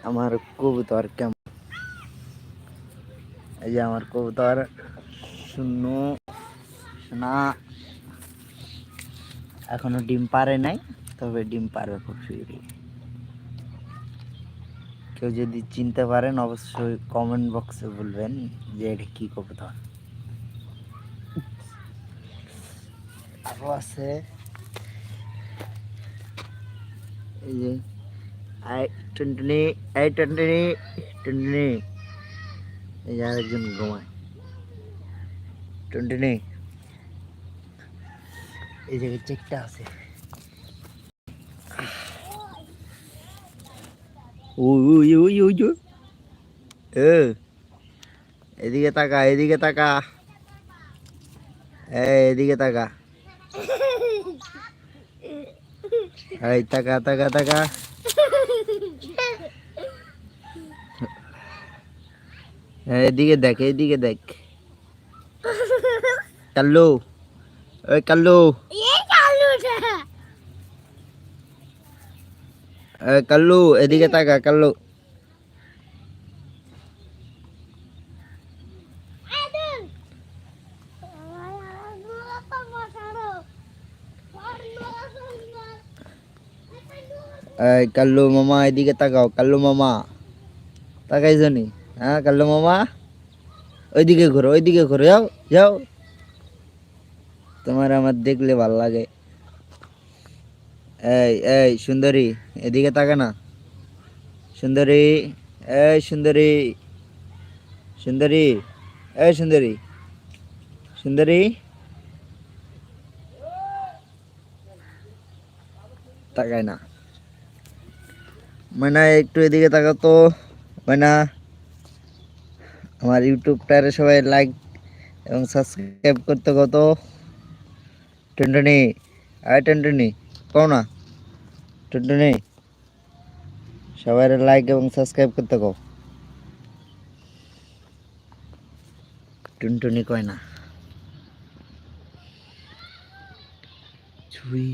আমার কবুতর কেমন, এই যে আমার কবুতর শূন্য না, এখনো ডিম পারে নাই, তবে ডিম পারবে খুব শীঘ্রই। কেউ যদি চিনতে পারেন অবশ্যই কমেন্ট বক্সে বলবেন যে এটা কি কবুতর। আরো আছে এই যে আই টুনটুনি, এই টুনটুনি, টুনটুনি, এই যে আরেকজন ঘুমায় টুনটুনি, এই জায়গায় চেকটা আছে। ওই ওই ওই ওই ওই, এদিকে তাকা, এদিকে তাকা, এদিকে তাকা, এই তাকা তাকা তাকা, এদিকে দেখ, এদিকে দেখ, কাল্লু, ওই কাল্লু, কাল্লু, এদিকে তাকা কাল্লু। এই কাল্লু মামা এদিকে তাকাও, কাল্লু মামা তাকাইছো নি? হ্যাঁ কাল্লু মামা, ওইদিকে ঘুরো, ওইদিকে ঘুরো, যাও যাও, তোমার আমার দেখলে ভাল লাগে। এই এই সুন্দরী, এদিকে তাকা না, সুন্দরী, এই সুন্দরী, সুন্দরী, এই সুন্দরী, সুন্দরী, তাকায় না। মানে একটু এদিকে তাকাও তো, মানে আমার ইউটিউবটারে সবাই লাইক এবং সাবস্ক্রাইব করতে কত। টুনটুনি, আয় টুনটুনি, কও না টুনটুনি, সবাই লাইক এবং সাবস্ক্রাইব করতে কও। টুনটুনি কয় না। ছুই